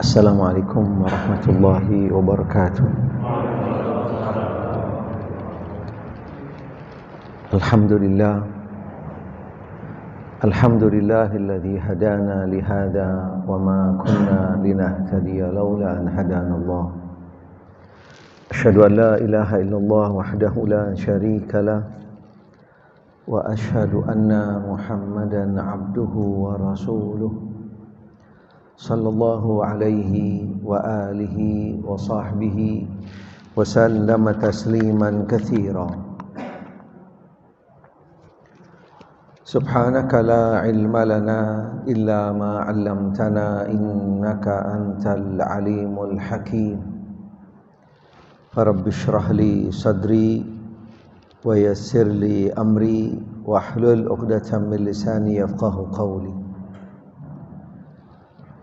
Assalamualaikum warahmatullahi wabarakatuh. Alhamdulillah. Alhamdulillahilladzi hadana lihada wa ma kunna linahtadiya laula an hadana Allah. Asyhadu an la ilaha illallah wahdahu la syarika lah wa asyhadu anna Muhammadan abduhu wa rasuluh. Sallallahu alaihi wa alihi wa sahbihi wa sallama tasliman katsira. Subhanaka la ilma lana illa ma 'allamtana innaka antal alimul hakim. Rabbi shrah li sadri wa yassir li amri wahlul 'uqdatam min lisani yafqahu qawli.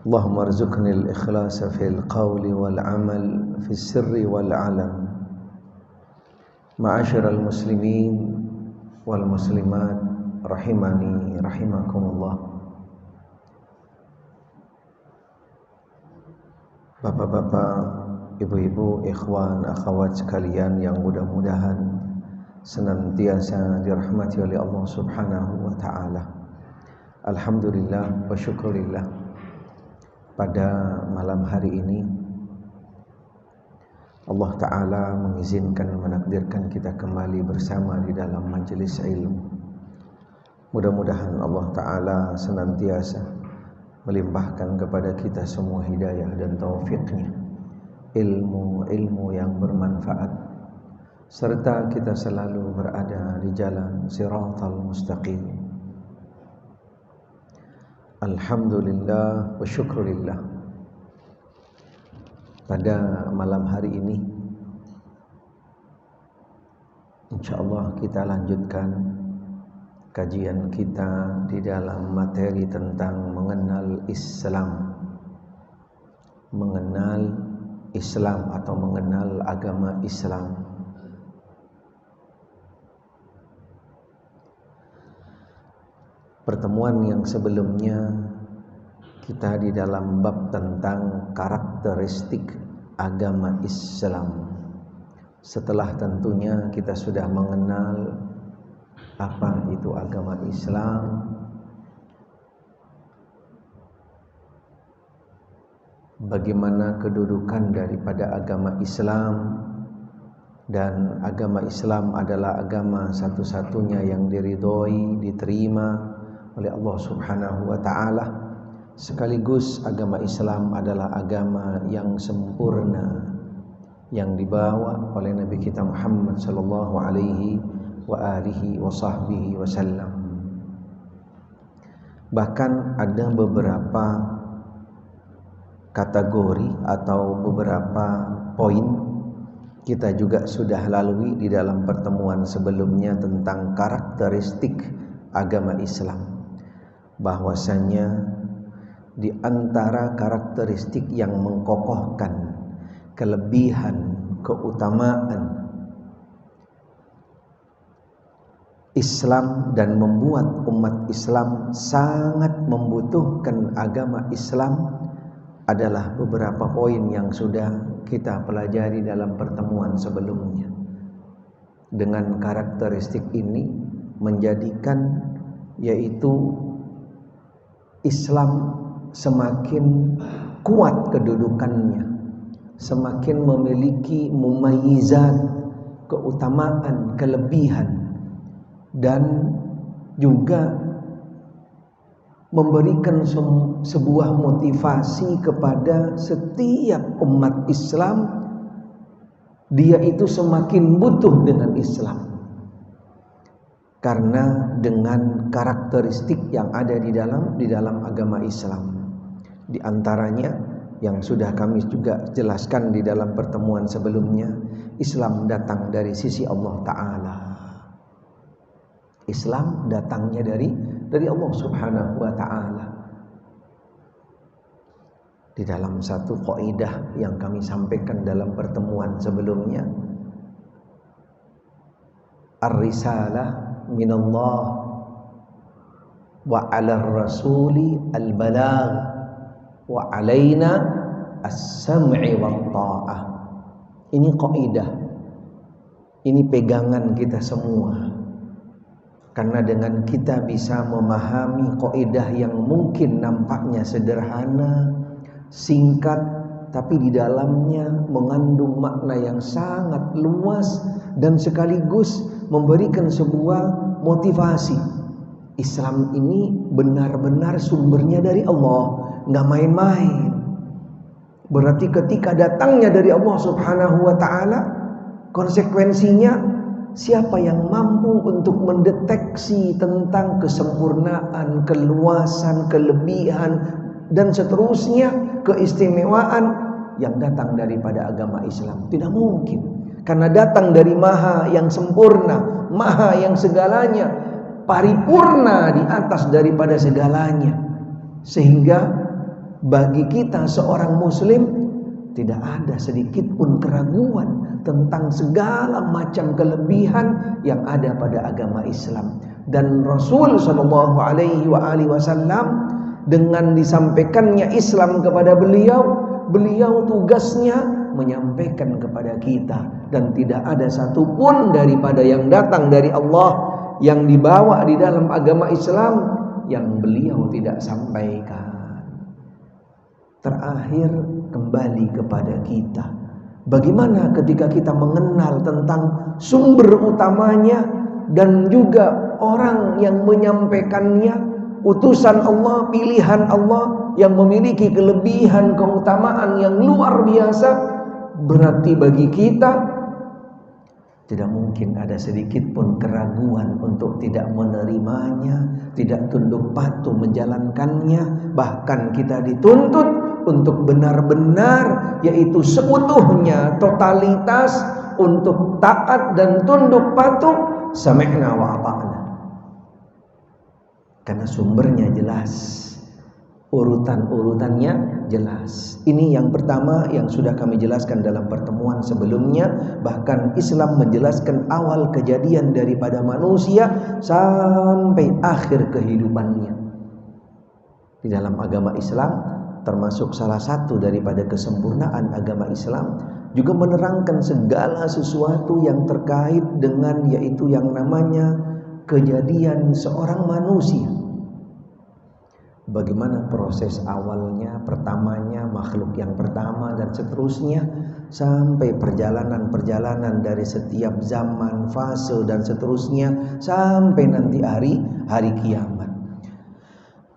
Allahumma arzuqni al-ikhlasa fil qawli wal amal fis sirri wal alam. Ma'asyiral muslimin wal muslimat rahimani rahimakumullah. Bapak-bapak, ibu-ibu, ikhwan, akhwat sekalian yang mudah-mudahan senantiasa dirahmati oleh Allah Subhanahu wa taala. Alhamdulillah wa syukurillah. Pada malam hari ini Allah Ta'ala mengizinkan, menakdirkan kita kembali bersama di dalam majelis ilmu. Mudah-mudahan Allah Ta'ala senantiasa melimpahkan kepada kita semua hidayah dan taufiknya, ilmu-ilmu yang bermanfaat, serta kita selalu berada di jalan siratal mustaqim. Alhamdulillah wa syukurillah. Pada malam hari ini insyaallah kita lanjutkan kajian kita di dalam materi tentang mengenal Islam. Mengenal Islam atau mengenal agama Islam. Pertemuan yang sebelumnya kita di dalam bab tentang karakteristik agama Islam. Setelah tentunya kita sudah mengenal apa itu agama Islam, bagaimana kedudukan daripada agama Islam, dan agama Islam adalah agama satu-satunya yang diridhoi, diterima oleh Allah Subhanahu wa taala. Sekaligus agama Islam adalah agama yang sempurna yang dibawa oleh Nabi kita Muhammad sallallahu alaihi wa alihi wa sahbihi wasallam. Bahkan ada beberapa kategori atau beberapa poin kita juga sudah lalui di dalam pertemuan sebelumnya tentang karakteristik agama Islam. Bahwasanya di antara karakteristik yang mengkokohkan kelebihan, keutamaan Islam dan membuat umat Islam sangat membutuhkan agama Islam adalah beberapa poin yang sudah kita pelajari dalam pertemuan sebelumnya. Dengan karakteristik ini menjadikan yaitu Islam semakin kuat kedudukannya, semakin memiliki mumayyizat, keutamaan, kelebihan, dan juga memberikan sebuah motivasi kepada setiap umat Islam. Dia itu semakin butuh dengan Islam karena dengan karakteristik yang ada di dalam agama Islam. Di antaranya yang sudah kami juga jelaskan di dalam pertemuan sebelumnya, Islam datang dari sisi Allah Ta'ala. Islam datangnya dari Allah Subhanahu wa Ta'ala. Di dalam satu kaidah yang kami sampaikan dalam pertemuan sebelumnya, ar-risalah minallah wa 'alar rasuli al-balagh wa 'alaina as-sam'i wa ta'ah. Ini kaidah, ini pegangan kita semua. Karena dengan kita bisa memahami kaidah yang mungkin nampaknya sederhana, singkat, tapi di dalamnya mengandung makna yang sangat luas dan sekaligus memberikan sebuah motivasi. Islam ini benar-benar sumbernya dari Allah, nggak main-main. Berarti ketika datangnya dari Allah Subhanahu wa ta'ala, konsekuensinya siapa yang mampu untuk mendeteksi tentang kesempurnaan, keluasan, kelebihan, dan seterusnya, keistimewaan yang datang daripada agama Islam? Tidak mungkin. Karena datang dari Maha yang sempurna, Maha yang segalanya, paripurna di atas daripada segalanya. Sehingga bagi kita seorang muslim tidak ada sedikit pun keraguan tentang segala macam kelebihan yang ada pada agama Islam. Dan Rasul sallallahu alaihi wasallam dengan disampaikannya Islam kepada beliau tugasnya menyampaikan kepada kita, dan tidak ada satupun daripada yang datang dari Allah yang dibawa di dalam agama Islam yang beliau tidak sampaikan. Terakhir kembali kepada kita, bagaimana ketika kita mengenal tentang sumber utamanya dan juga orang yang menyampaikannya, utusan Allah, pilihan Allah yang memiliki kelebihan keutamaan yang luar biasa. Berarti bagi kita tidak mungkin ada sedikit pun keraguan untuk tidak menerimanya, tidak tunduk patuh menjalankannya. Bahkan kita dituntut untuk benar-benar, yaitu seutuhnya, totalitas, untuk taat dan tunduk patuh, sami'na wa ata'na. Karena sumbernya jelas, urutan-urutannya jelas. Ini yang pertama yang sudah kami jelaskan dalam pertemuan sebelumnya. Bahkan Islam menjelaskan awal kejadian daripada manusia sampai akhir kehidupannya. Di dalam agama Islam, termasuk salah satu daripada kesempurnaan agama Islam, juga menerangkan segala sesuatu yang terkait dengan, yaitu yang namanya kejadian seorang manusia. Bagaimana proses awalnya, pertamanya, makhluk yang pertama, dan seterusnya, sampai perjalanan-perjalanan dari setiap zaman, fase, dan seterusnya, sampai nanti hari kiamat.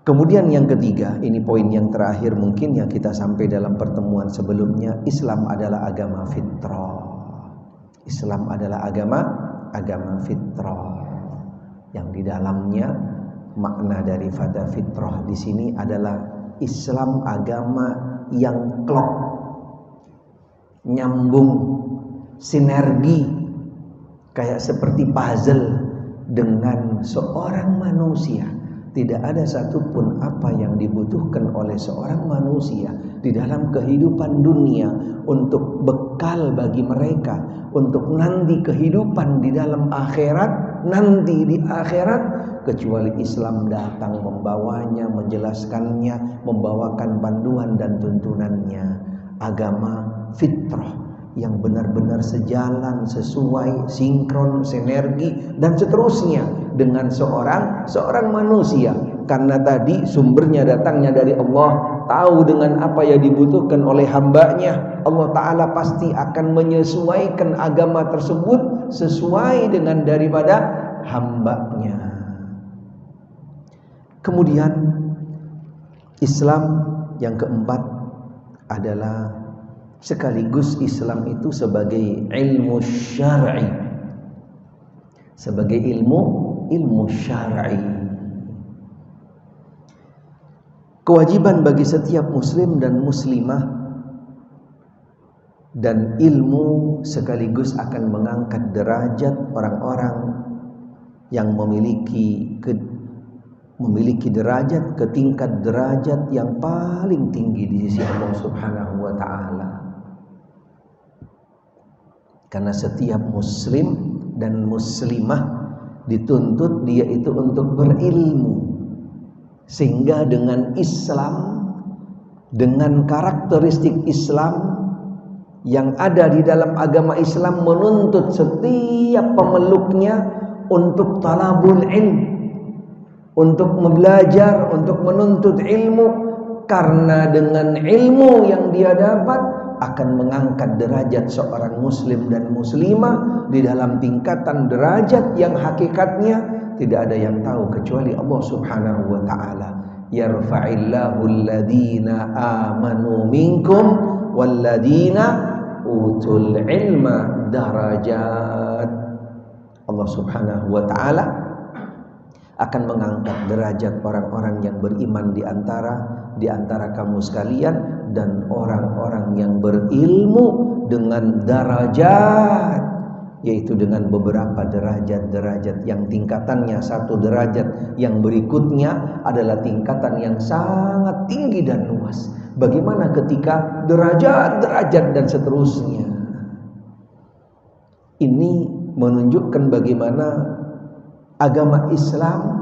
Kemudian yang ketiga, ini poin yang terakhir mungkin yang kita sampai dalam pertemuan sebelumnya, Islam adalah agama fitrah. Islam adalah agama fitrah, yang di dalamnya makna daripada fitrah di sini adalah Islam agama yang klop, nyambung, sinergi, kayak seperti puzzle dengan seorang manusia. Tidak ada satupun apa yang dibutuhkan oleh seorang manusia di dalam kehidupan dunia untuk bekal bagi mereka, untuk nanti kehidupan di dalam akhirat, nanti di akhirat, kecuali Islam datang membawanya, menjelaskannya, membawakan panduan dan tuntunannya. Agama fitrah yang benar-benar sejalan, sesuai, sinkron, sinergi, dan seterusnya dengan seorang manusia. Karena tadi sumbernya datangnya dari Allah, tahu dengan apa yang dibutuhkan oleh hambanya, Allah Ta'ala pasti akan menyesuaikan agama tersebut sesuai dengan daripada hambanya. Kemudian Islam yang keempat adalah sekaligus Islam itu sebagai ilmu syar'i, sebagai ilmu syar'i. Kewajiban bagi setiap muslim dan muslimah, dan ilmu sekaligus akan mengangkat derajat orang-orang yang memiliki derajat ke tingkat derajat yang paling tinggi di sisi Allah Subhanahu wa ta'ala. Karena setiap muslim dan muslimah dituntut dia itu untuk berilmu, sehingga dengan Islam dengan karakteristik Islam yang ada di dalam agama Islam, menuntut setiap pemeluknya untuk talabul ilm, untuk belajar, untuk menuntut ilmu, karena dengan ilmu yang dia dapat akan mengangkat derajat seorang muslim dan muslimah di dalam tingkatan derajat yang hakikatnya tidak ada yang tahu kecuali Allah Subhanahu wa taala. Yarfa'illahu alladhina amanu minkum walladhina utul ilma darajat. Allah Subhanahu wa taala akan mengangkat derajat orang-orang yang beriman di antara kamu sekalian, dan orang-orang yang berilmu dengan derajat, yaitu dengan beberapa derajat-derajat yang tingkatannya satu derajat yang berikutnya adalah tingkatan yang sangat tinggi dan luas. Bagaimana ketika derajat-derajat dan seterusnya? Ini menunjukkan bagaimana agama Islam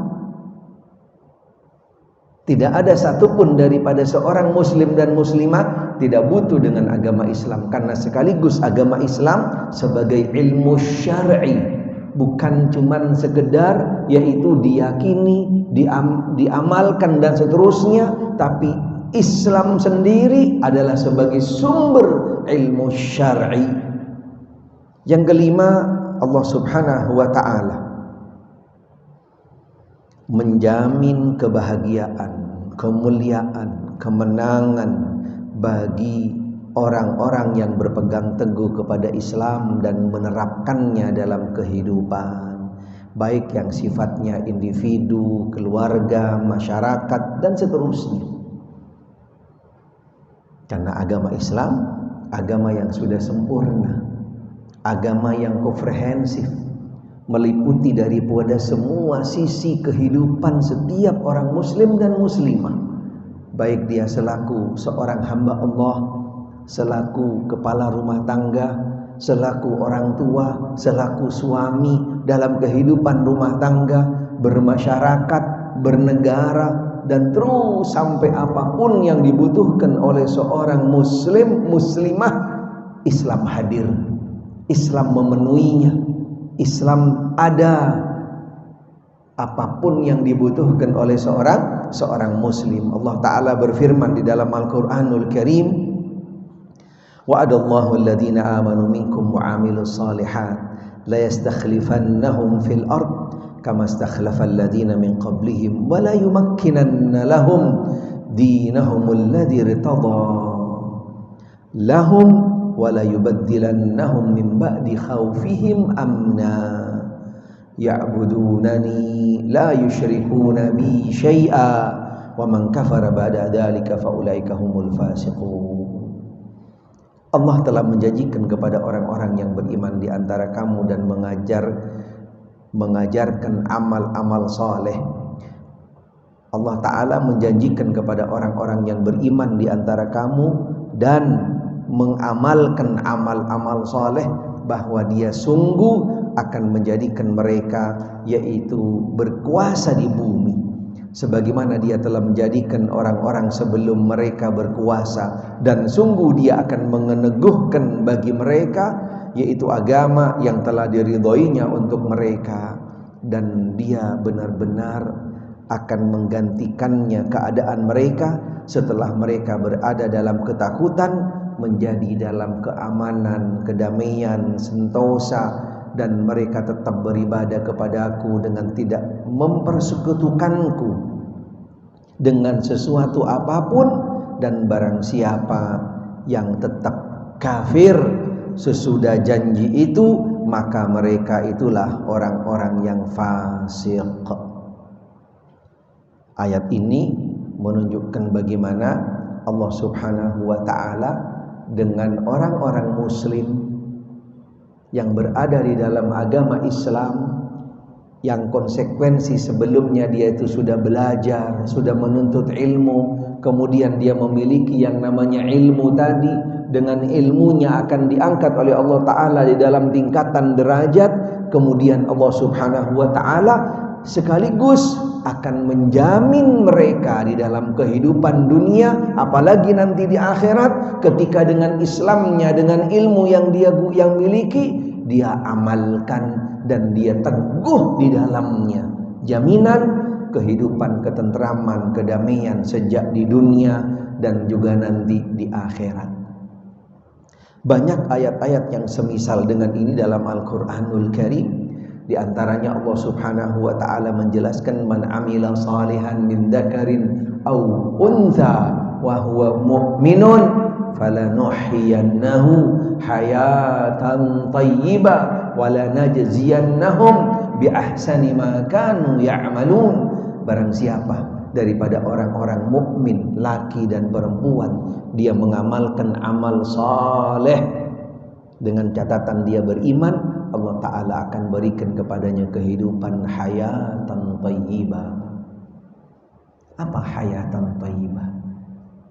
tidak ada satupun daripada seorang muslim dan muslimah tidak butuh dengan agama Islam, karena sekaligus agama Islam sebagai ilmu syar'i, bukan cuman sekedar yaitu diyakini, diamalkan dan seterusnya, tapi Islam sendiri adalah sebagai sumber ilmu syar'i. Yang kelima, Allah Subhanahu wa ta'ala menjamin kebahagiaan, kemuliaan, kemenangan bagi orang-orang yang berpegang teguh kepada Islam dan menerapkannya dalam kehidupan, baik yang sifatnya individu, keluarga, masyarakat, dan seterusnya. Karena agama Islam, agama yang sudah sempurna, agama yang komprehensif, meliputi daripada semua sisi kehidupan setiap orang muslim dan muslimah, baik dia selaku seorang hamba Allah, selaku kepala rumah tangga, selaku orang tua, selaku suami dalam kehidupan rumah tangga, bermasyarakat, bernegara, dan terus sampai apapun yang dibutuhkan oleh seorang muslim, muslimah, Islam hadir, Islam memenuhinya. Islam ada, apapun yang dibutuhkan oleh seorang muslim. Allah Ta'ala berfirman di dalam Al-Quranul Karim, wa'adallahu alladhina amanu minkum wa amilus salihat la yastakhlifannahum fil ard kama istakhlafa alladhina min qablihim wa la yumakkinanna lahum dinahum alladhi irtada lahum wala yubaddilannahum min ba'di khawfihim amna ya'budunani la yusyrikuna bi syai'a wa man kafara ba'da dzalika fa ulaika humul fasiqun. Allah telah menjanjikan kepada orang-orang yang beriman di antara kamu dan mengajarkan amal-amal saleh. Allah Ta'ala menjanjikan kepada orang-orang yang beriman di antara kamu dan mengamalkan amal-amal saleh bahwa dia sungguh akan menjadikan mereka yaitu berkuasa di bumi sebagaimana dia telah menjadikan orang-orang sebelum mereka berkuasa, dan sungguh dia akan meneguhkan bagi mereka yaitu agama yang telah diridhoinya untuk mereka, dan dia benar-benar akan menggantikannya keadaan mereka setelah mereka berada dalam ketakutan menjadi dalam keamanan, kedamaian, sentosa, dan mereka tetap beribadah kepadaku dengan tidak mempersekutukanku dengan sesuatu apapun, dan barang siapa yang tetap kafir sesudah janji itu, maka mereka itulah orang-orang yang fasik. Ayat ini menunjukkan bagaimana Allah Subhanahu wa ta'ala dengan orang-orang muslim yang berada di dalam agama Islam, yang konsekuensi sebelumnya dia itu sudah belajar, sudah menuntut ilmu, kemudian dia memiliki yang namanya ilmu tadi, dengan ilmunya akan diangkat oleh Allah Ta'ala di dalam tingkatan derajat. Kemudian Allah Subhanahu wa ta'ala sekaligus akan menjamin mereka di dalam kehidupan dunia, apalagi nanti di akhirat, ketika dengan Islamnya, dengan ilmu yang dia miliki, dia amalkan dan dia teguh di dalamnya. Jaminan kehidupan ketentraman, kedamaian sejak di dunia dan juga nanti di akhirat. Banyak ayat-ayat yang semisal dengan ini dalam Al-Qur'anul Karim. Di antaranya Allah Subhanahu wa taala menjelaskan, man amila salihan min dzakarin aw untha wa huwa mu'minun falanuhyiyannahu hayatan thayyibah wa lanajziyannahum bi ahsani ma kanu ya'malun. Barang siapa daripada orang-orang mukmin laki dan perempuan, dia mengamalkan amal saleh dengan catatan dia beriman, Allah Ta'ala akan berikan kepadanya kehidupan hayatan thayyibah. Apa hayatan thayyibah?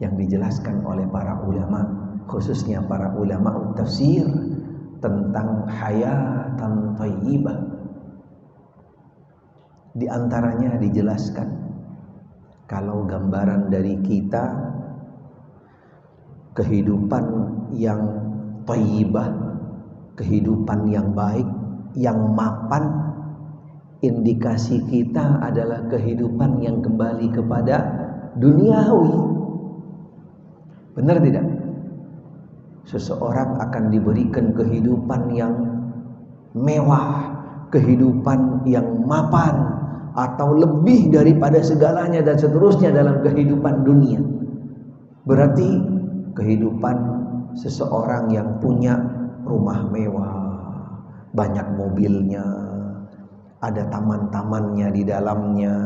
Yang dijelaskan oleh para ulama, khususnya para ulama tafsir, tentang hayatan thayyibah. Di antaranya dijelaskan, kalau gambaran dari kita kehidupan yang thayyibah, kehidupan yang baik, yang mapan, indikasi kita adalah kehidupan yang kembali kepada duniawi. Benar tidak? Seseorang akan diberikan kehidupan yang mewah, kehidupan yang mapan, atau lebih daripada segalanya dan seterusnya dalam kehidupan dunia. Berarti kehidupan seseorang yang punya rumah mewah, banyak mobilnya, ada taman-tamannya di dalamnya,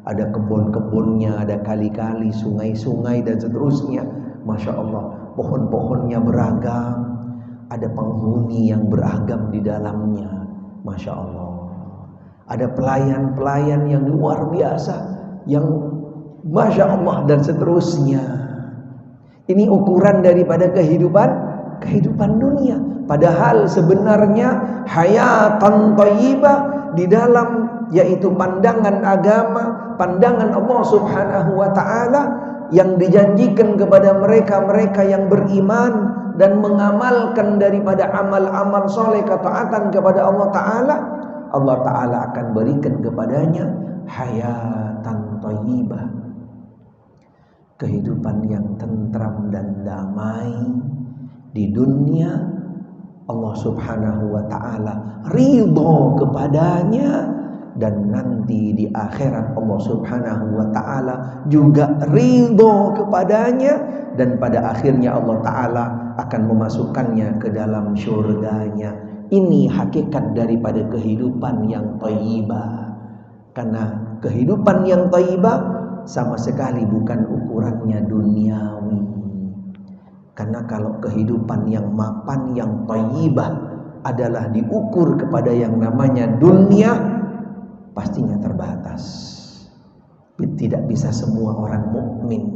ada kebun-kebunnya, ada kali-kali, sungai-sungai dan seterusnya. Masya Allah, pohon-pohonnya beragam, ada penghuni yang beragam di dalamnya. Masya Allah, ada pelayan-pelayan yang luar biasa, yang Masya Allah dan seterusnya. Ini ukuran daripada kehidupan dunia. Padahal sebenarnya hayatan thayyibah di dalam, yaitu pandangan agama, pandangan Allah Subhanahu wa taala yang dijanjikan kepada mereka-mereka yang beriman dan mengamalkan daripada amal-amal soleh, ketaatan kepada Allah taala, Allah taala akan berikan kepadanya hayatan thayyibah, kehidupan yang tentram dan damai di dunia. Allah Subhanahu wa taala ridho kepadanya, dan nanti di akhirat Allah Subhanahu wa taala juga ridho kepadanya, dan pada akhirnya Allah taala akan memasukkannya ke dalam syurganya. Ini hakikat daripada kehidupan yang thayyibah. Karena kehidupan yang thayyibah sama sekali bukan ukurannya duniawi. Karena kalau kehidupan yang mapan, yang thayyibah adalah diukur kepada yang namanya dunia, pastinya terbatas. Tidak bisa semua orang mukmin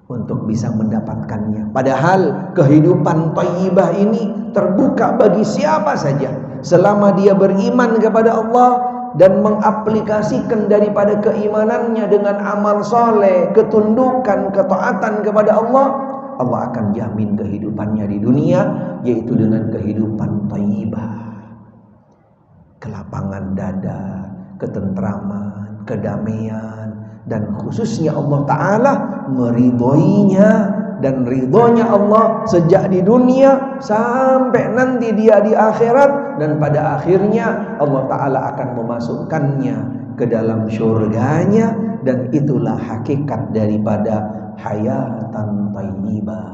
untuk bisa mendapatkannya. Padahal kehidupan thayyibah ini terbuka bagi siapa saja, selama dia beriman kepada Allah dan mengaplikasikan daripada keimanannya dengan amal soleh, ketundukan, ketaatan kepada Allah. Allah akan jamin kehidupannya di dunia, yaitu dengan kehidupan thayyibah, kelapangan dada, ketentraman, kedamaian, dan khususnya Allah Ta'ala meridhoinya dan ridhonya Allah sejak di dunia sampai nanti dia di akhirat, dan pada akhirnya Allah Ta'ala akan memasukkannya ke dalam syurganya, dan itulah hakikat daripada hayatan thayyibah.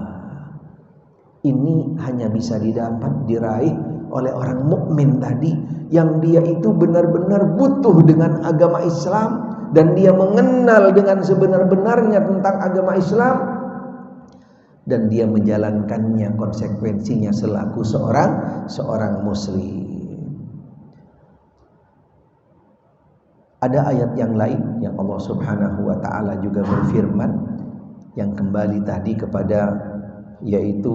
Ini hanya bisa didapat, diraih oleh orang mukmin tadi, yang dia itu benar-benar butuh dengan agama Islam, dan dia mengenal dengan sebenar-benarnya tentang agama Islam, dan dia menjalankannya, konsekuensinya selaku seorang muslim. Ada ayat yang lain yang Allah Subhanahu wa taala juga berfirman, yang kembali tadi kepada, yaitu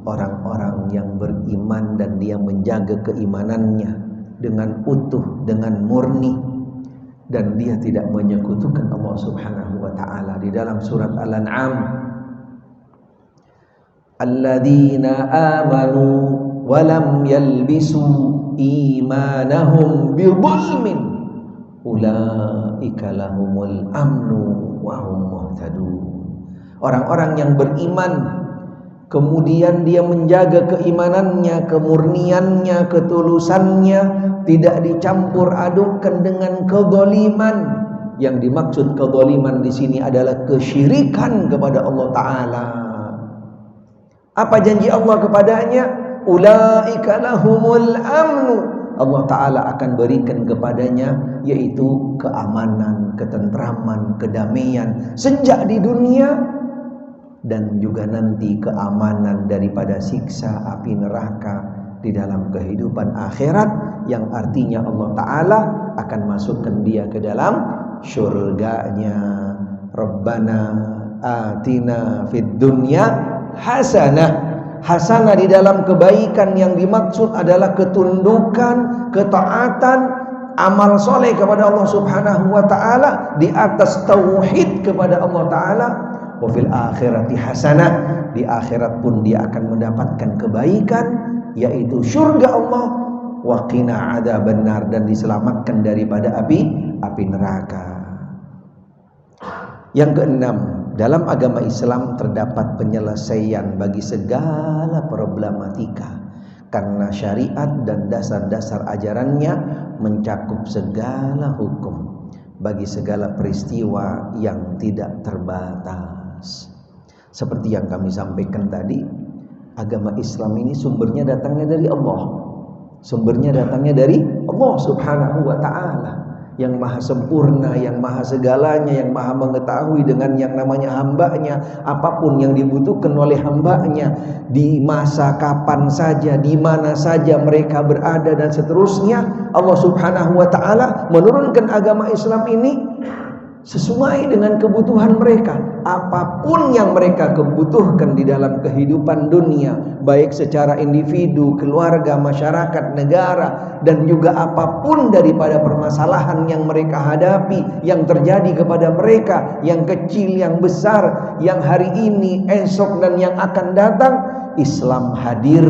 orang-orang yang beriman dan dia menjaga keimanannya dengan utuh, dengan murni. dan dia tidak menyekutukan Allah Subhanahu wa taala. Di dalam surat Al-An'am, alladzina amanu wa lam yalbisu imanahum bidzulmin ulaika lahumul amnu wa hum muhtadun. Orang-orang yang beriman kemudian dia menjaga keimanannya, kemurniannya, ketulusannya, tidak dicampur adukkan dengan kezaliman. Yang dimaksud kezaliman di sini adalah kesyirikan kepada Allah taala. Apa janji Allah kepadanya? Ulaika lahumul amnu. Allah taala akan berikan kepadanya yaitu keamanan, ketentraman, kedamaian sejak di dunia, dan juga nanti keamanan daripada siksa api neraka di dalam kehidupan akhirat, yang artinya Allah Ta'ala akan masukkan dia ke dalam syurganya. Rabbana atina fid dunya hasanah. Hasanah di dalam kebaikan yang dimaksud adalah ketundukan, ketaatan, amal soleh kepada Allah Subhanahu wa Ta'ala di atas tauhid kepada Allah Ta'ala. Wa fil akhirati hasanah, di akhirat pun dia akan mendapatkan kebaikan yaitu surga Allah. Wa qina adzabannar, dan diselamatkan daripada api neraka. Yang keenam, dalam agama Islam terdapat penyelesaian bagi segala problematika karena syariat dan dasar-dasar ajarannya mencakup segala hukum bagi segala peristiwa yang tidak terbatas. Seperti yang kami sampaikan tadi, agama Islam ini sumbernya datangnya dari Allah. Sumbernya datangnya dari Allah Subhanahu wa Ta'ala, yang maha sempurna, yang maha segalanya, yang maha mengetahui dengan yang namanya hambanya. Apapun yang dibutuhkan oleh hambanya di masa kapan saja, di mana saja mereka berada, dan seterusnya, Allah Subhanahu wa Ta'ala menurunkan agama Islam ini sesuai dengan kebutuhan mereka. Apapun yang mereka kebutuhkan di dalam kehidupan dunia, baik secara individu, keluarga, masyarakat, negara, dan juga apapun daripada permasalahan yang mereka hadapi, yang terjadi kepada mereka, yang kecil, yang besar, yang hari ini, esok, dan yang akan datang, Islam hadir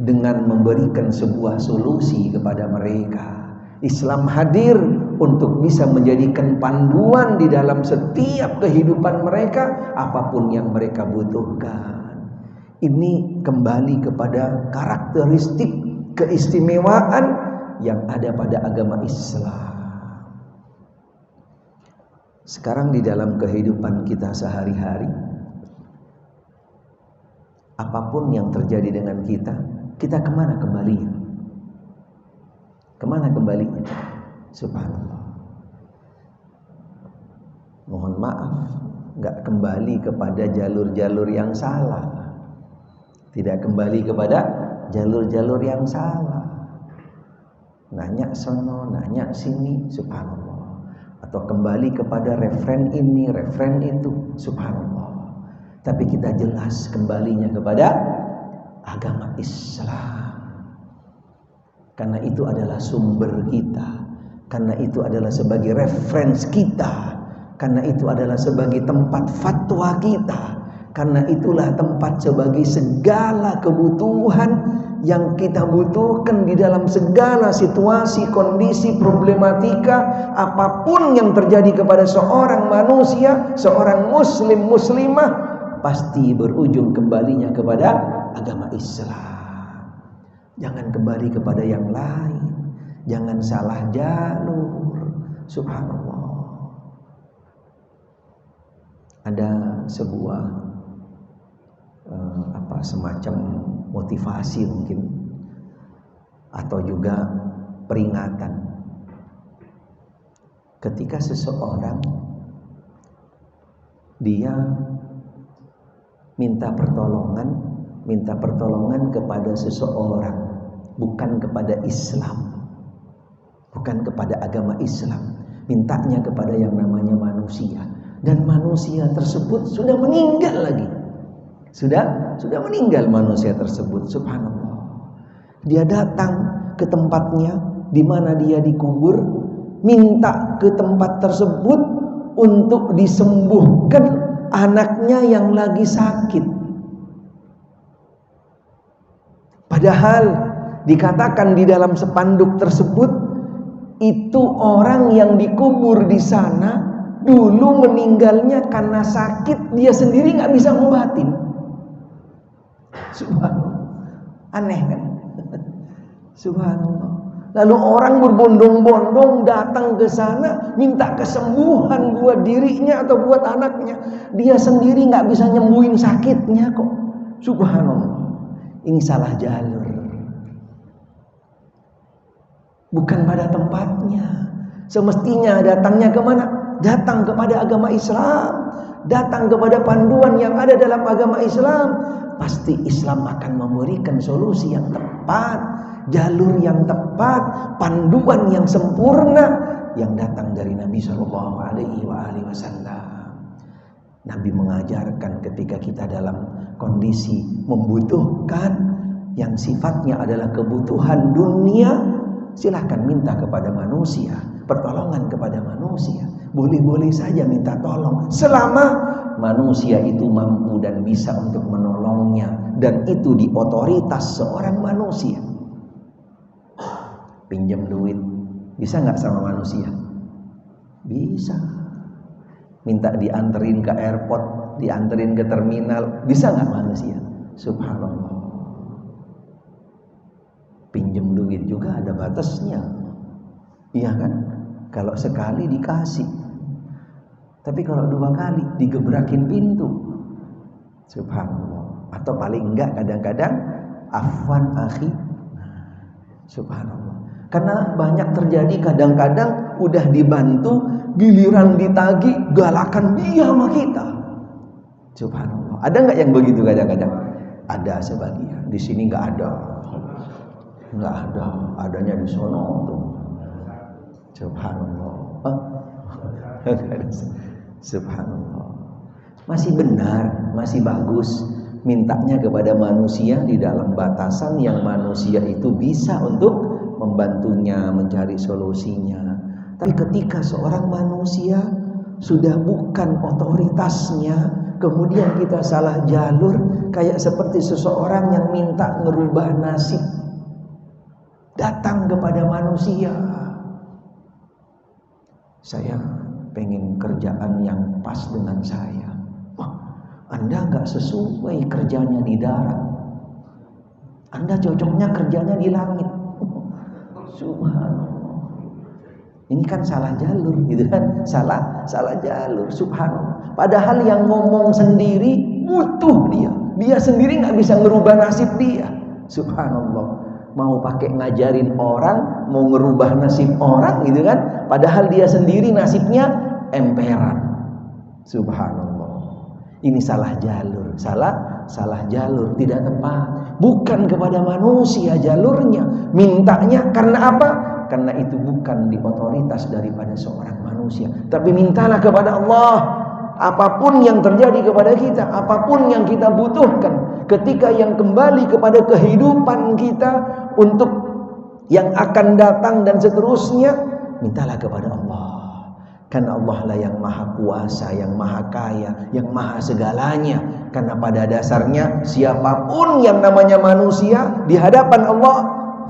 dengan memberikan sebuah solusi kepada mereka. Islam hadir untuk bisa menjadikan panduan di dalam setiap kehidupan mereka, apapun yang mereka butuhkan. Ini kembali kepada karakteristik keistimewaan yang ada pada agama Islam. Sekarang di dalam kehidupan kita sehari-hari, apapun yang terjadi dengan kita kemana kembalinya? Kemana kembalinya? Subhanallah. Mohon maaf, nggak kembali kepada jalur-jalur yang salah, tidak kembali kepada jalur-jalur yang salah. Nanya sono, nanya sini, subhanallah. Atau kembali kepada referen ini, referen itu, subhanallah. Tapi kita jelas kembalinya kepada agama Islam. Karena itu adalah sumber kita, karena itu adalah sebagai referensi kita, karena itu adalah sebagai tempat fatwa kita, karena itulah tempat sebagai segala kebutuhan yang kita butuhkan di dalam segala situasi, kondisi, problematika, apapun yang terjadi kepada seorang manusia, seorang muslim, muslimah, pasti berujung kembalinya kepada agama Islam. Jangan kembali kepada yang lain, jangan salah jalur. Subhanallah. Ada sebuah semacam motivasi mungkin, atau juga peringatan. Ketika seseorang dia minta pertolongan kepada seseorang, bukan kepada Islam, bukan kepada agama Islam, mintanya kepada yang namanya manusia, dan manusia tersebut sudah meninggal lagi, sudah meninggal manusia tersebut. Subhanallah. Dia datang ke tempatnya di mana dia dikubur, minta ke tempat tersebut untuk disembuhkan anaknya yang lagi sakit. Padahal dikatakan di dalam spanduk tersebut, itu orang yang dikubur di sana dulu meninggalnya karena sakit, dia sendiri nggak bisa ngobatin. Subhanallah, aneh kan? Subhanallah. Lalu orang berbondong-bondong datang ke sana minta kesembuhan buat dirinya atau buat anaknya. Dia sendiri nggak bisa nyembuhin sakitnya kok. Subhanallah. Ini salah jalur. Bukan pada tempatnya. Semestinya datangnya kemana? Datang kepada agama Islam. Datang kepada panduan yang ada dalam agama Islam. Pasti Islam akan memberikan solusi yang tepat, jalur yang tepat, panduan yang sempurna yang datang dari Nabi Shallallahu Alaihi Wasallam. Nabi mengajarkan ketika kita dalam kondisi membutuhkan yang sifatnya adalah kebutuhan dunia, silahkan minta kepada manusia, pertolongan kepada manusia. Boleh-boleh saja minta tolong selama manusia itu mampu dan bisa untuk menolongnya, dan itu di otoritas seorang manusia. Pinjam duit bisa nggak sama manusia? Bisa. Minta dianterin ke airport, dianterin ke terminal, bisa nggak manusia? Subhanallah. Pinjam duit juga ada batasnya, iya kan? Kalau sekali dikasih, tapi kalau 2 kali digebrakin pintu, subhanallah. Atau paling enggak kadang-kadang afwan akhi, subhanallah. Karena banyak terjadi kadang-kadang udah dibantu, giliran ditagih galakan dia sama kita. Subhanallah. Ada nggak yang begitu kadang-kadang? Ada sebagian. Di sini nggak ada. Nggak ada. Adanya di sono tuh. Subhanallah. Subhanallah. Masih benar, masih bagus mintanya kepada manusia di dalam batasan yang manusia itu bisa untuk membantunya mencari solusinya. Tapi ketika seorang manusia sudah bukan otoritasnya, kemudian kita salah jalur, kayak seperti seseorang yang minta ngerubah nasib, datang kepada manusia. Saya pengen kerjaan yang pas dengan saya. Wah, Anda nggak sesuai kerjanya di darat. Anda cocoknya kerjanya di langit. Subhanallah. Ini kan salah jalur, gitu kan? Salah jalur. Subhanallah. Padahal yang ngomong sendiri butuh dia. Dia sendiri nggak bisa ngerubah nasib dia. Subhanallah. Mau pakai ngajarin orang, mau ngerubah nasib orang, gitu kan? Padahal dia sendiri nasibnya emperan. Subhanallah. Ini salah jalur, salah jalur, tidak tepat. Bukan kepada manusia jalurnya, mintanya karena apa? Karena itu bukan di otoritas daripada seorang manusia. Tapi mintalah kepada Allah. Apapun yang terjadi kepada kita, apapun yang kita butuhkan, ketika yang kembali kepada kehidupan kita untuk yang akan datang dan seterusnya, mintalah kepada Allah. Karena Allah lah yang maha kuasa, yang maha kaya, yang maha segalanya. Karena pada dasarnya siapapun yang namanya manusia di hadapan Allah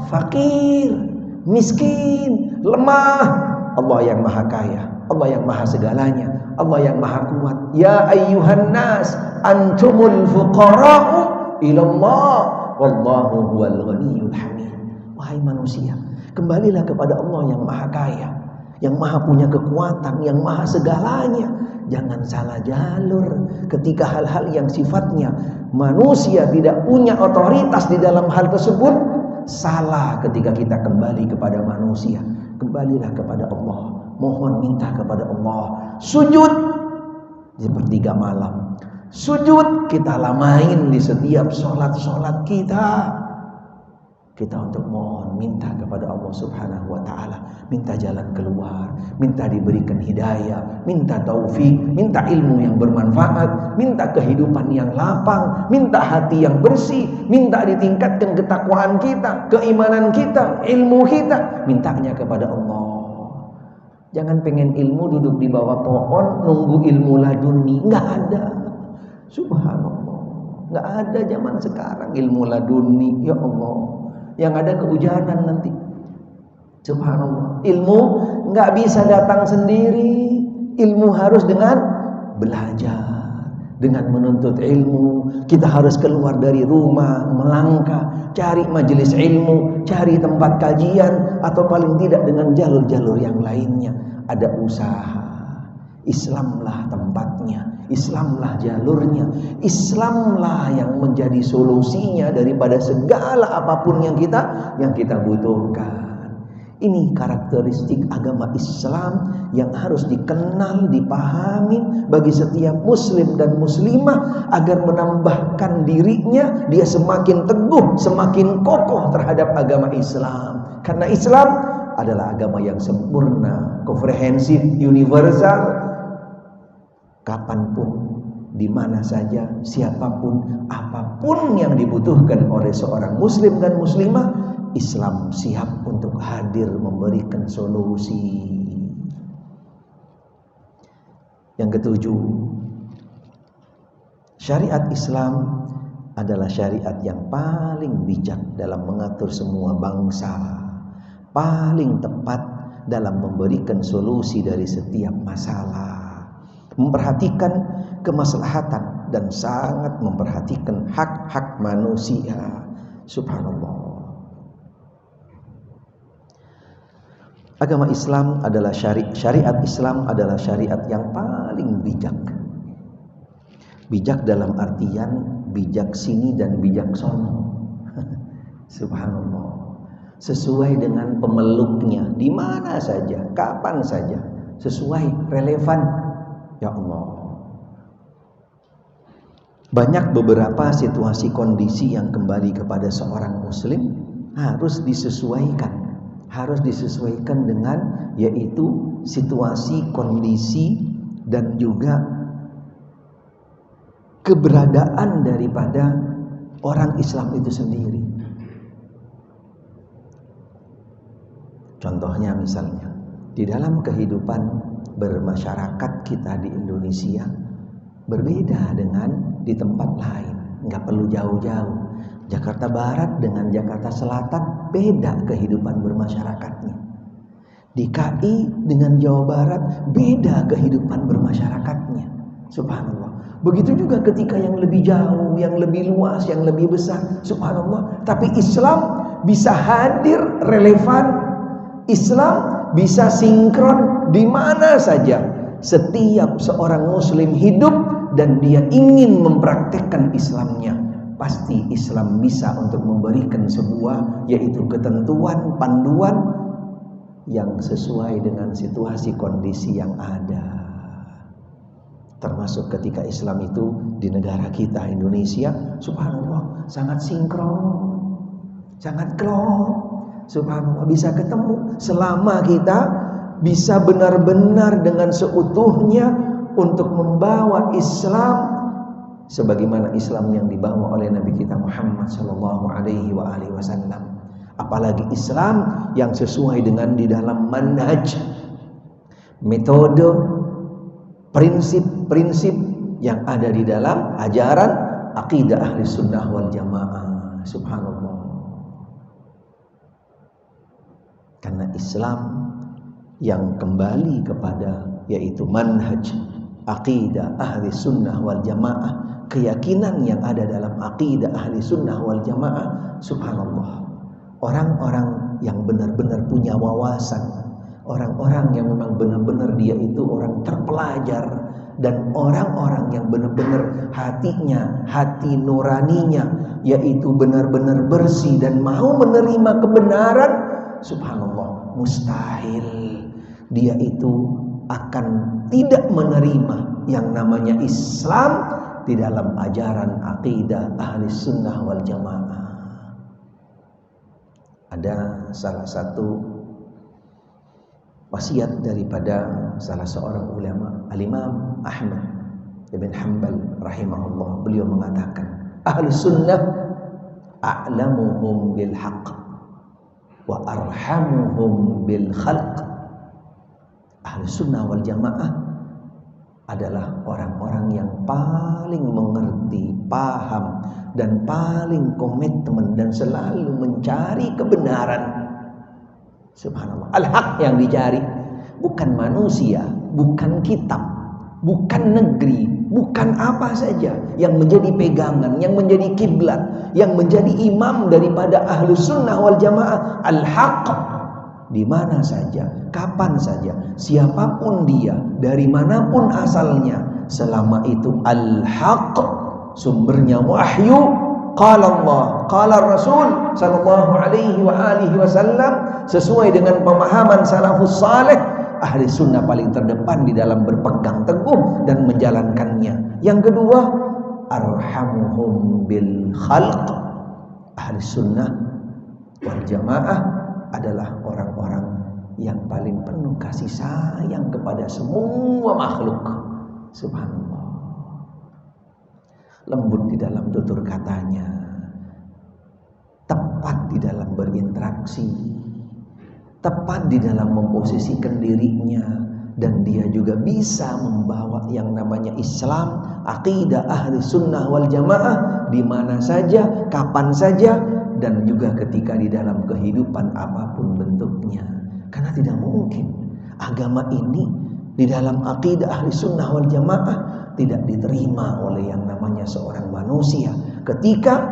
fakir, miskin, lemah. Allah yang maha kaya, Allah yang maha segalanya, Allah yang maha kuat. Ya ayyuhan nas antumul fuqara'u ilallah wallahu huwal ghaniyyul hamid. Wahai manusia, kembalilah kepada Allah yang maha kaya, yang maha punya kekuatan, yang maha segalanya. Jangan salah jalur ketika hal-hal yang sifatnya manusia tidak punya otoritas di dalam hal tersebut. Salah ketika kita kembali kepada manusia. Kembalilah kepada Allah, mohon minta kepada Allah. Sujud di sepertiga malam, sujud kita lamain di setiap sholat kita. Kita untuk mohon minta kepada Allah Subhanahu wa ta'ala, minta jalan keluar, minta diberikan hidayah, minta taufik, minta ilmu yang bermanfaat, minta kehidupan yang lapang, minta hati yang bersih, minta ditingkatkan ketakwaan kita, keimanan kita, ilmu kita, mintanya kepada Allah. Jangan pengen ilmu duduk di bawah pohon nunggu ilmu laduni. Nggak ada. Subhanallah. Nggak ada zaman sekarang ilmu laduni. Ya Allah. Yang ada kehujanan nanti. Subhanallah. Ilmu nggak bisa datang sendiri. Ilmu harus dengan belajar. Dengan menuntut ilmu, kita harus keluar dari rumah, melangkah, cari majelis ilmu, cari tempat kajian, atau paling tidak dengan jalur-jalur yang lainnya. Ada usaha. Islamlah tempatnya, Islamlah jalurnya, Islamlah yang menjadi solusinya daripada segala apapun yang kita butuhkan. Ini karakteristik agama Islam yang harus dikenal, dipahami bagi setiap muslim dan muslimah agar menambahkan dirinya, dia semakin teguh, semakin kokoh terhadap agama Islam. Karena Islam adalah agama yang sempurna, komprehensif, universal. Kapanpun, di mana saja, siapapun, apapun yang dibutuhkan oleh seorang muslim dan muslimah, Islam siap untuk hadir memberikan solusi. Yang ketujuh, syariat Islam adalah syariat yang paling bijak dalam mengatur semua bangsa, paling tepat dalam memberikan solusi dari setiap masalah, memperhatikan kemaslahatan dan sangat memperhatikan hak-hak manusia. Subhanallah. Agama Islam adalah syariat Islam adalah syariat yang paling bijak. Bijak dalam artian bijak sini dan bijak sono. Subhanallah. Sesuai dengan pemeluknya, di mana saja, kapan saja, sesuai, relevan. Ya Allah. Banyak beberapa situasi kondisi yang kembali kepada seorang muslim harus disesuaikan dengan yaitu situasi, kondisi dan juga keberadaan daripada orang Islam itu sendiri. Contohnya misalnya di dalam kehidupan bermasyarakat kita di Indonesia berbeda dengan di tempat lain, nggak perlu jauh-jauh. Jakarta Barat dengan Jakarta Selatan beda kehidupan bermasyarakatnya. Di KI dengan Jawa Barat beda kehidupan bermasyarakatnya. Subhanallah. Begitu juga ketika yang lebih jauh, yang lebih luas, yang lebih besar. Subhanallah. Tapi Islam bisa hadir relevan. Islam bisa sinkron di mana saja. Setiap seorang muslim hidup dan dia ingin mempraktekkan Islamnya, pasti Islam bisa untuk memberikan sebuah yaitu ketentuan, panduan yang sesuai dengan situasi kondisi yang ada. Termasuk ketika Islam itu di negara kita Indonesia, subhanallah, sangat sinkron, sangat klop. Subhanallah, bisa ketemu selama kita bisa benar-benar dengan seutuhnya untuk membawa Islam sebagaimana Islam yang dibawa oleh Nabi kita Muhammad sallallahu alaihi wasallam. Apalagi Islam yang sesuai dengan di dalam manhaj, metode, prinsip-prinsip yang ada di dalam ajaran akidah ahli sunnah wal jamaah. Subhanallah. Karena Islam yang kembali kepada yaitu manhaj akidah ahli sunnah wal jamaah, keyakinan yang ada dalam akidah ahli sunnah wal jamaah. Subhanallah, orang-orang yang benar-benar punya wawasan, orang-orang yang memang benar-benar dia itu orang terpelajar, dan orang-orang yang benar-benar hatinya, hati nuraninya yaitu benar-benar bersih dan mau menerima kebenaran. Subhanallah, mustahil dia itu akan tidak menerima yang namanya Islam di dalam ajaran akidah ahli sunnah wal jamaah. Ada salah satu wasiat daripada salah seorang ulama, Al-Imam Ahmad ibn Hanbal rahimahullah. Beliau mengatakan, ahli sunnah a'lamuhum bil haqq wa arhamuhum bil khalq. Ahlus Sunnah wal Jamaah adalah orang-orang yang paling mengerti, paham, dan paling komitmen dan selalu mencari kebenaran. Subhanallah. Al-haq yang dicari bukan manusia, bukan kitab, bukan negeri, bukan apa saja yang menjadi pegangan, yang menjadi kiblat, yang menjadi imam daripada Ahlus Sunnah wal Jamaah. Al-haq di mana saja, kapan saja, siapapun dia, dari manapun asalnya, selama itu al-haq, sumbernya wahyu, qala Allah, qala Rasul sallallahu alaihi wa alihi wasallam, sesuai dengan pemahaman salafus saleh, ahli sunnah paling terdepan di dalam berpegang teguh dan menjalankannya. Yang kedua, arhamuhum bil khalq. Ahli sunnah wal jamaah adalah orang-orang yang paling penuh kasih sayang kepada semua makhluk. Subhanallah. Lembut di dalam tutur katanya, tepat di dalam berinteraksi, tepat di dalam memposisikan dirinya, dan dia juga bisa membawa yang namanya Islam, akidah ahli sunnah wal jamaah di mana saja, kapan saja, dan juga ketika di dalam kehidupan apapun bentuknya. Karena tidak mungkin agama ini di dalam akidah ahli sunnah wal jamaah tidak diterima oleh yang namanya seorang manusia ketika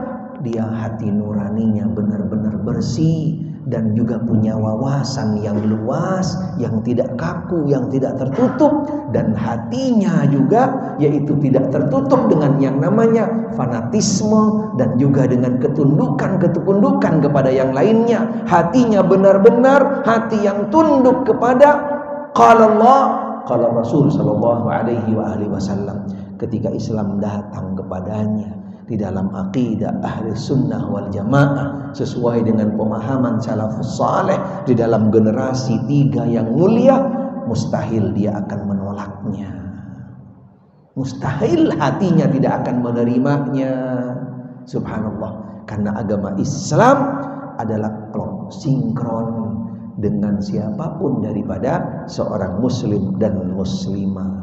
dia hati nuraninya benar-benar bersih dan juga punya wawasan yang luas, yang tidak kaku, yang tidak tertutup, dan hatinya juga yaitu tidak tertutup dengan yang namanya fanatisme dan juga dengan ketundukan kepada yang lainnya. Hatinya benar-benar hati yang tunduk kepada qala Allah, qala Rasul sallallahu alaihi wasallam. Ketika Islam datang kepadanya di dalam akidah ahli sunnah wal jamaah sesuai dengan pemahaman salafus saleh di dalam generasi 3 yang mulia, mustahil dia akan menolaknya, mustahil hatinya tidak akan menerimanya. Subhanallah. Karena agama Islam adalah klop sinkron dengan siapapun daripada seorang muslim dan muslimah.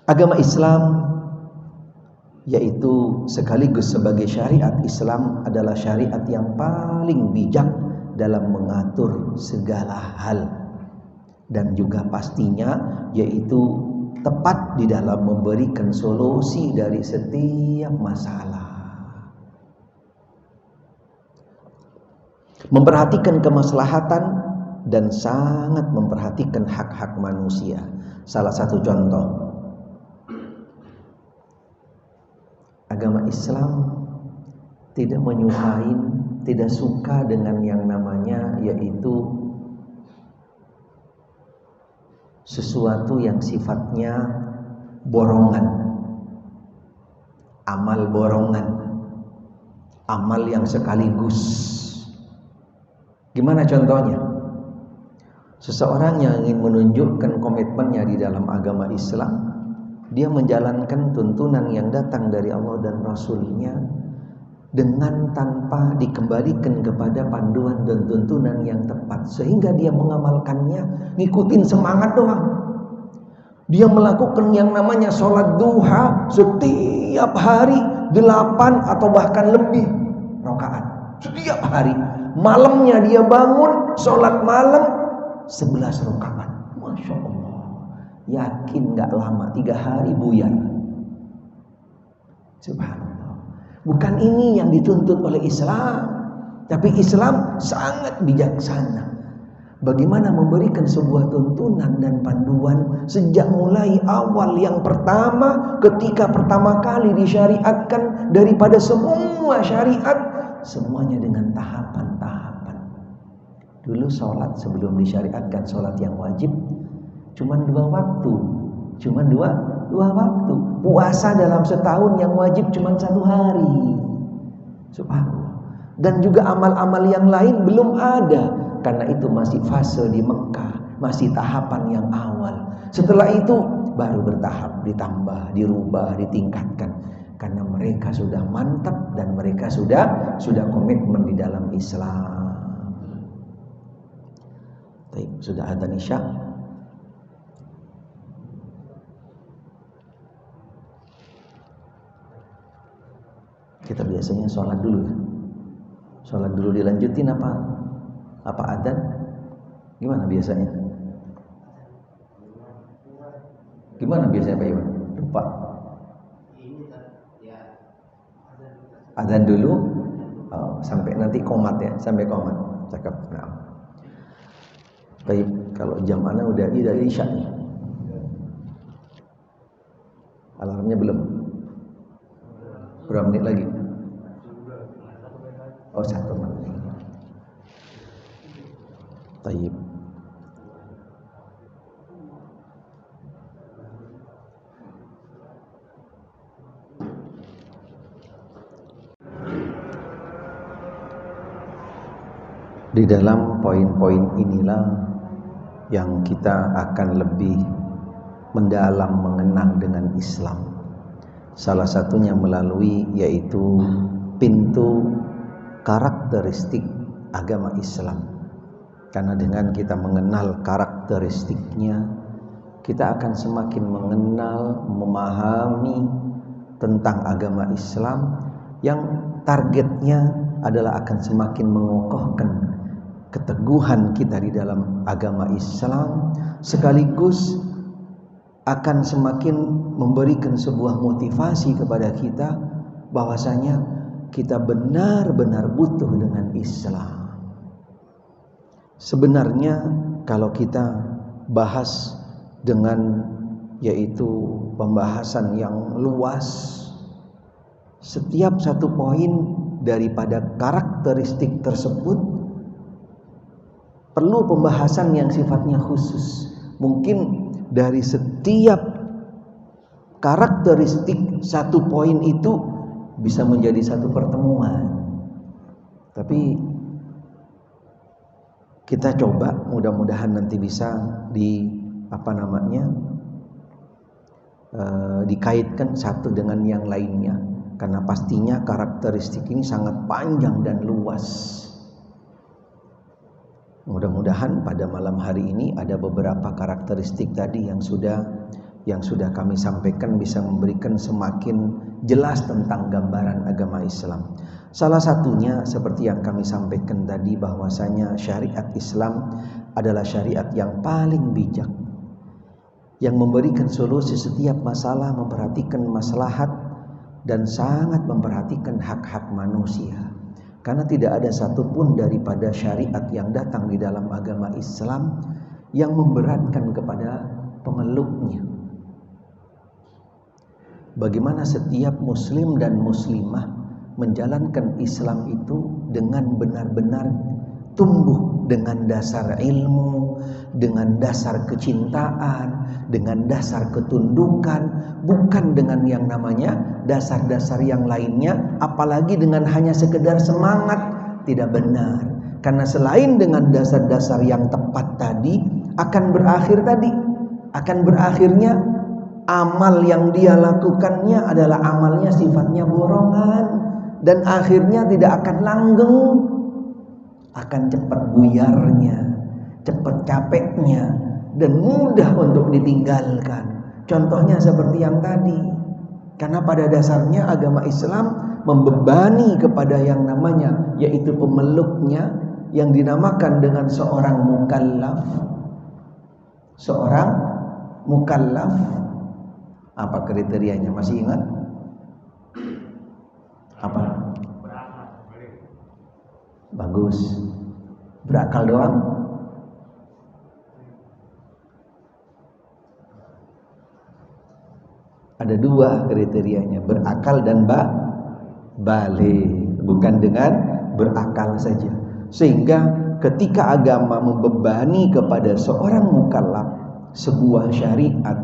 Agama Islam yaitu sekaligus sebagai syariat Islam adalah syariat yang paling bijak dalam mengatur segala hal, dan juga pastinya yaitu tepat di dalam memberikan solusi dari setiap masalah, memperhatikan kemaslahatan dan sangat memperhatikan hak-hak manusia. Salah satu contoh, agama Islam tidak menyukai, tidak suka dengan yang namanya yaitu sesuatu yang sifatnya borongan, amal borongan, amal yang sekaligus. Gimana contohnya? Seseorang yang ingin menunjukkan komitmennya di dalam agama Islam, dia menjalankan tuntunan yang datang dari Allah dan Rasulnya dengan tanpa dikembalikan kepada panduan dan tuntunan yang tepat, sehingga dia mengamalkannya ngikutin semangat doang. Dia melakukan yang namanya sholat duha setiap hari 8 atau bahkan lebih rakaat setiap hari. Malamnya dia bangun sholat malam 11 rakaat. Masya Allah. Yakin gak lama 3 hari buyar. Subhanallah. Bukan ini yang dituntut oleh Islam, tapi Islam sangat bijaksana bagaimana memberikan sebuah tuntunan dan panduan sejak mulai awal yang pertama, ketika pertama kali disyariatkan daripada semua syariat, semuanya dengan tahapan-tahapan. Dulu sholat sebelum disyariatkan, sholat yang wajib cuman 2 waktu, cuman dua waktu. Puasa dalam setahun yang wajib cuman 1 hari. Subhanallah. Dan juga amal-amal yang lain belum ada, karena itu masih fase di Mekah, masih tahapan yang awal. Setelah itu baru bertahap, ditambah, dirubah, ditingkatkan, karena mereka sudah mantap dan mereka sudah komitmen di dalam Islam. Baik, sudah adzan Isya. Kita biasanya sholat dulu ya. Sholat dulu dilanjutin apa adzan? Gimana biasanya? Gimana biasanya Pak Iwan? Lupa. Adzan dulu, sampai nanti qomat ya, sampai qomat. Cakep. Nah. Baik, kalau jam ana udah Isya nih. Alarmnya belum. Berapa menit lagi? Oh, 1 menit. Baik. Di dalam poin-poin inilah yang kita akan lebih mendalam mengenal dengan Islam. Salah satunya melalui yaitu pintu karakteristik agama Islam. Karena dengan kita mengenal karakteristiknya, kita akan semakin mengenal, memahami tentang agama Islam yang targetnya adalah akan semakin mengokohkan keteguhan kita di dalam agama Islam, sekaligus akan semakin memberikan sebuah motivasi kepada kita bahwasanya kita benar-benar butuh dengan Islam. Sebenarnya kalau kita bahas dengan yaitu pembahasan yang luas, setiap satu poin daripada karakteristik tersebut perlu pembahasan yang sifatnya khusus. Mungkin dari setiap karakteristik satu poin itu bisa menjadi satu pertemuan. Tapi kita coba, mudah-mudahan nanti bisa dikaitkan satu dengan yang lainnya, karena pastinya karakteristik ini sangat panjang dan luas. Mudah-mudahan pada malam hari ini ada beberapa karakteristik tadi yang sudah kami sampaikan bisa memberikan semakin jelas tentang gambaran agama Islam. Salah satunya seperti yang kami sampaikan tadi, bahwasanya syariat Islam adalah syariat yang paling bijak, yang memberikan solusi setiap masalah, memperhatikan maslahat dan sangat memperhatikan hak-hak manusia. Karena tidak ada satupun daripada syariat yang datang di dalam agama Islam yang memberatkan kepada pemeluknya. Bagaimana setiap muslim dan muslimah menjalankan Islam itu dengan benar-benar tumbuh dengan dasar ilmu, dengan dasar kecintaan, dengan dasar ketundukan, bukan dengan yang namanya dasar-dasar yang lainnya, apalagi dengan hanya sekedar semangat. Tidak benar. Karena selain dengan dasar-dasar yang tepat tadi, akan berakhirnya amal yang dia lakukannya adalah amalnya sifatnya borongan, dan akhirnya tidak akan langgeng, akan cepat buyarnya, cepat capeknya, dan mudah untuk ditinggalkan. Contohnya seperti yang tadi, karena pada dasarnya agama Islam membebani kepada yang namanya yaitu pemeluknya, yang dinamakan dengan seorang mukallaf. Seorang mukallaf, apa kriterianya? Masih ingat? Apa? Bagus. Berakal doang? Ada 2 kriterianya, berakal dan balik, bukan dengan berakal saja. Sehingga ketika agama membebani kepada seorang mukallaf sebuah syariat,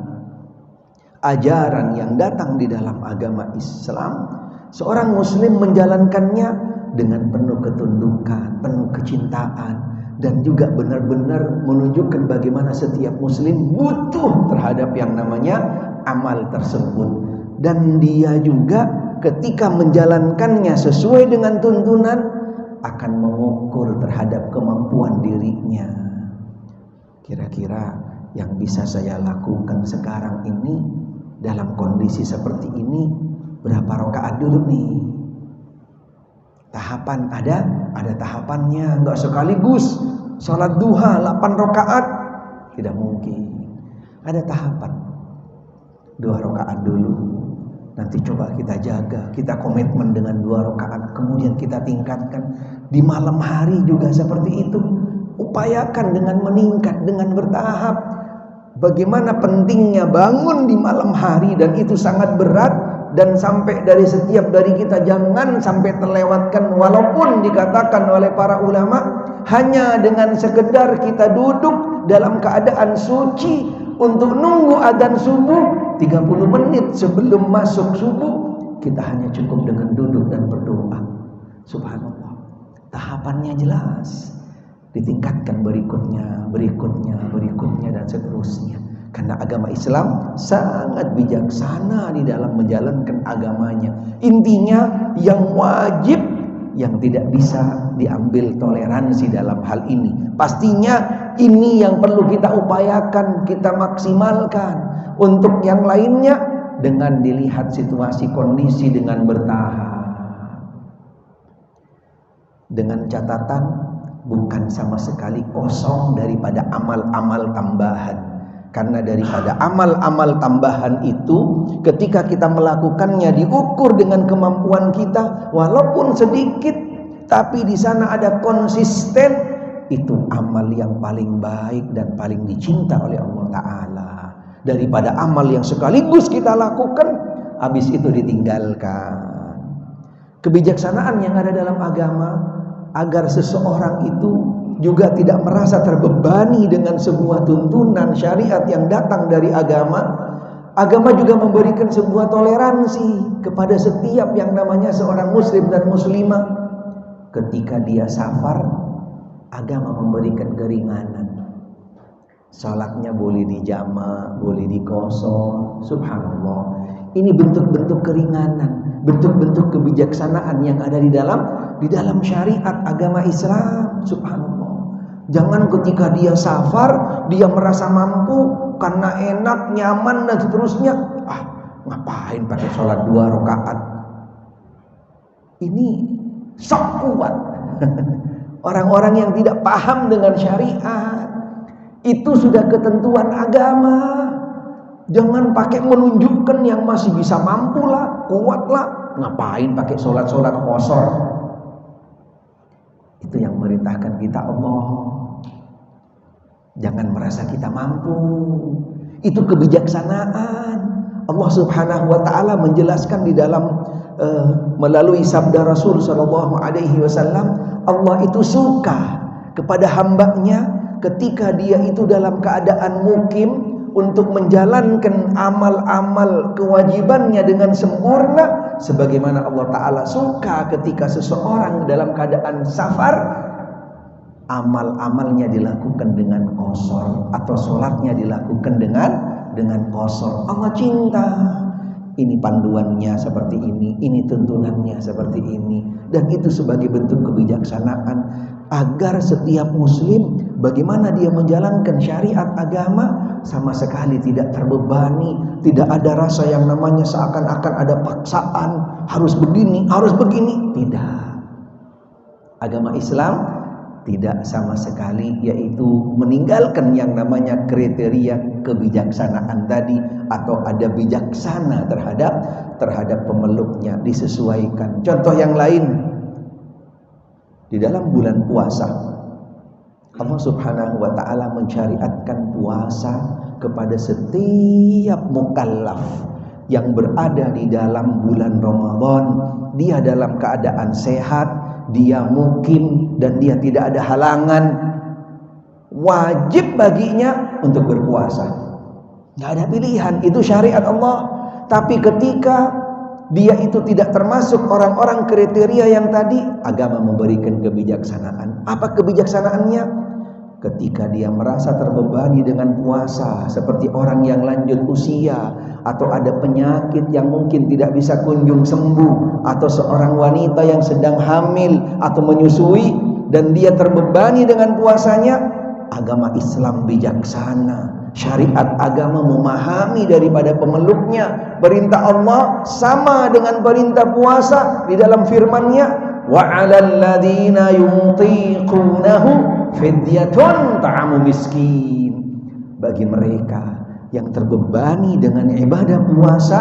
ajaran yang datang di dalam agama Islam, seorang muslim menjalankannya dengan penuh ketundukan, penuh kecintaan, dan juga benar-benar menunjukkan bagaimana setiap muslim butuh terhadap yang namanya amal tersebut. Dan dia juga ketika menjalankannya sesuai dengan tuntunan akan mengukur terhadap kemampuan dirinya. Kira-kira yang bisa saya lakukan sekarang ini dalam kondisi seperti ini berapa rakaat dulu nih? Tahapan ada tahapannya, enggak sekaligus salat duha 8 rakaat, tidak mungkin. Ada tahapan. 2 rakaat dulu. Nanti coba kita jaga, kita komitmen dengan 2 rakaat, kemudian kita tingkatkan. Di malam hari juga seperti itu. Upayakan dengan meningkat, dengan bertahap. Bagaimana pentingnya bangun di malam hari, dan itu sangat berat. Dan sampai dari setiap dari kita jangan sampai terlewatkan, walaupun dikatakan oleh para ulama hanya dengan sekedar kita duduk dalam keadaan suci untuk nunggu adzan subuh 30 menit sebelum masuk subuh, kita hanya cukup dengan duduk dan berdoa. Subhanallah, tahapannya jelas, ditingkatkan berikutnya dan seterusnya. Karena agama Islam sangat bijaksana di dalam menjalankan agamanya. Intinya yang wajib, yang tidak bisa diambil toleransi dalam hal ini. Pastinya ini yang perlu kita upayakan, kita maksimalkan. Untuk yang lainnya dengan dilihat situasi kondisi, dengan bertahap. Dengan catatan bukan sama sekali kosong daripada amal-amal tambahan. Karena daripada amal-amal tambahan itu, ketika kita melakukannya diukur dengan kemampuan kita, walaupun sedikit, tapi di sana ada konsisten, itu amal yang paling baik dan paling dicinta oleh Allah Ta'ala. Daripada amal yang sekaligus kita lakukan, habis itu ditinggalkan. Kebijaksanaan yang ada dalam agama, agar seseorang itu juga tidak merasa terbebani dengan sebuah tuntunan syariat yang datang dari agama. Agama juga memberikan sebuah toleransi kepada setiap yang namanya seorang muslim dan muslimah. Ketika dia safar, agama memberikan keringanan. Salatnya boleh dijama, boleh dikosor. Subhanallah. Ini bentuk-bentuk keringanan, bentuk-bentuk kebijaksanaan yang ada di dalam syariat agama Islam. Subhanallah. Jangan ketika dia safar, dia merasa mampu karena enak, nyaman dan seterusnya. Ngapain pakai sholat 2 rakaat? Ini sok kuat. Orang-orang yang tidak paham dengan syariat, itu sudah ketentuan agama. Jangan pakai menunjukkan yang masih bisa mampu lah, kuat lah. Ngapain pakai sholat-sholat kosor? Itu yang merintahkan kita Allah. Jangan merasa kita mampu. Itu kebijaksanaan. Allah Subhanahu wa Ta'ala menjelaskan di dalam melalui sabda Rasul sallallahu alaihi wasallam, Allah itu suka kepada hambanya ketika dia itu dalam keadaan mukim untuk menjalankan amal-amal kewajibannya dengan sempurna, sebagaimana Allah Ta'ala suka ketika seseorang dalam keadaan safar, amal-amalnya dilakukan dengan qasar, atau sholatnya dilakukan dengan qasar. Allah cinta. Ini panduannya seperti ini tuntunannya seperti ini, dan itu sebagai bentuk kebijaksanaan agar setiap muslim bagaimana dia menjalankan syariat agama sama sekali tidak terbebani, tidak ada rasa yang namanya seakan-akan ada paksaan, harus begini, harus begini. Tidak. Agama Islam tidak sama sekali, yaitu meninggalkan yang namanya kriteria kebijaksanaan tadi, atau ada bijaksana terhadap pemeluknya, disesuaikan. Contoh yang lain, di dalam bulan puasa Allah Subhanahu wa Ta'ala mensyariatkan puasa kepada setiap mukallaf yang berada di dalam bulan Ramadan. Dia dalam keadaan sehat, dia mukim, dan dia tidak ada halangan, wajib baginya untuk berpuasa. Nggak ada pilihan, itu syariat Allah. Tapi ketika dia itu tidak termasuk orang-orang kriteria yang tadi, agama memberikan kebijaksanaan. Apa kebijaksanaannya? Ketika dia merasa terbebani dengan puasa, seperti orang yang lanjut usia, atau ada penyakit yang mungkin tidak bisa kunjung sembuh, atau seorang wanita yang sedang hamil atau menyusui dan dia terbebani dengan puasanya, agama Islam bijaksana, syariat agama memahami daripada pemeluknya. Perintah Allah sama dengan perintah puasa di dalam firman-Nya, wa 'alal ladzina yutiqunahu fidyatun ta'amu miskin. Bagi mereka yang terbebani dengan ibadah puasa,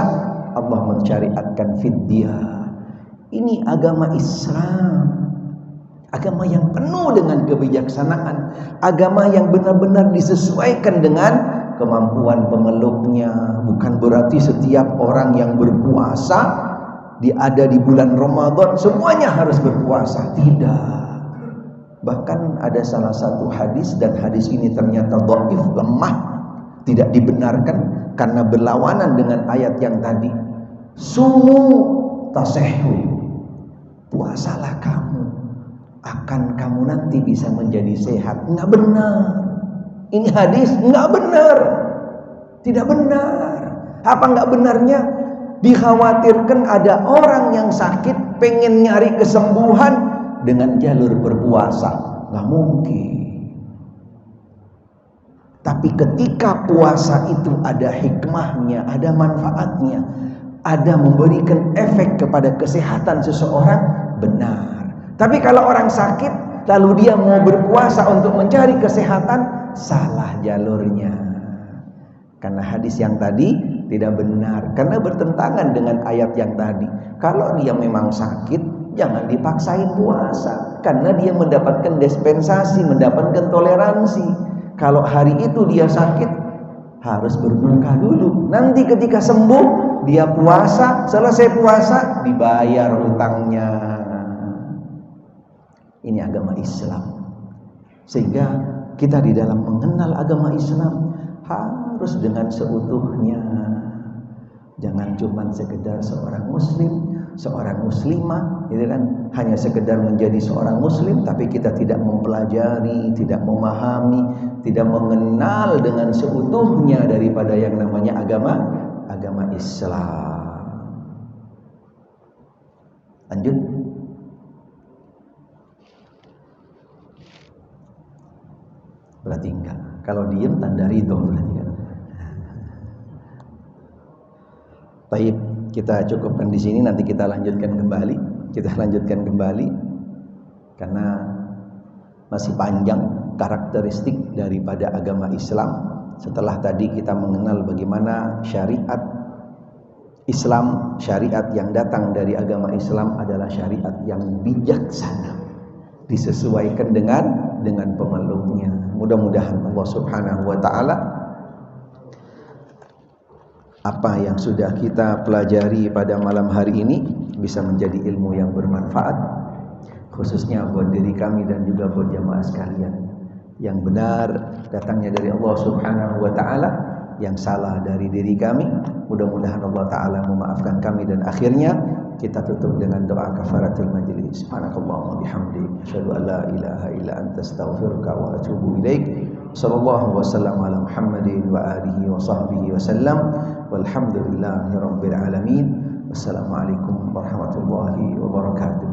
Allah mensyariatkan fidyah. Ini agama Islam, agama yang penuh dengan kebijaksanaan, agama yang benar-benar disesuaikan dengan kemampuan pemeluknya. Bukan berarti setiap orang yang berpuasa ada di bulan Ramadan semuanya harus berpuasa, tidak. Bahkan ada salah satu hadis, dan hadis ini ternyata dhaif, lemah, tidak dibenarkan karena berlawanan dengan ayat yang tadi. Sumu tasehu, puasalah kamu, akan kamu nanti bisa menjadi sehat. Enggak benar. Ini hadis enggak benar. Tidak benar. Apa enggak benarnya? Dikhawatirkan ada orang yang sakit pengen nyari kesembuhan dengan jalur berpuasa. Enggak mungkin. Tapi ketika puasa itu ada hikmahnya, ada manfaatnya, ada memberikan efek kepada kesehatan seseorang, benar. Tapi kalau orang sakit lalu dia mau berpuasa untuk mencari kesehatan, salah jalurnya. Karena hadis yang tadi tidak benar, karena bertentangan dengan ayat yang tadi. Kalau dia memang sakit, jangan dipaksain puasa, karena dia mendapatkan dispensasi, mendapatkan toleransi. Kalau hari itu dia sakit, harus berbuka dulu. Nanti ketika sembuh, dia puasa, selesai puasa, dibayar hutangnya. Ini agama Islam. Sehingga kita di dalam mengenal agama Islam harus dengan seutuhnya. Jangan cuma sekedar seorang muslim, seorang muslimah, gitu kan? Hanya sekedar menjadi seorang muslim tapi kita tidak mempelajari, tidak memahami, tidak mengenal dengan seutuhnya daripada yang namanya agama Islam. Lanjut. Berarti enggak. Kalau diem tanda ridho berarti kan. Baik, kita cukupkan di sini, nanti kita lanjutkan kembali. Karena masih panjang karakteristik daripada agama Islam. Setelah tadi kita mengenal bagaimana syariat Islam, syariat yang datang dari agama Islam adalah syariat yang bijaksana, disesuaikan dengan pemeluknya. Mudah-mudahan Allah Subhanahu wa taala apa yang sudah kita pelajari pada malam hari ini bisa menjadi ilmu yang bermanfaat, khususnya buat diri kami dan juga buat jamaah sekalian. Yang benar datangnya dari Allah Subhanahu wa taala, yang salah dari diri kami, mudah-mudahan Allah taala memaafkan kami. Dan akhirnya kita tutup dengan doa kafaratul majlis. Subhanakallahumma bihamdik, asyhadu an la ilaha illa anta, astaghfiruka wa atubu ilaik. Sallallahu wasallam ala Muhammadin wa alihi wa sahbihi wasallam. Walhamdulillahi rabbil alamin. Wassalamualaikum warahmatullahi wabarakatuh.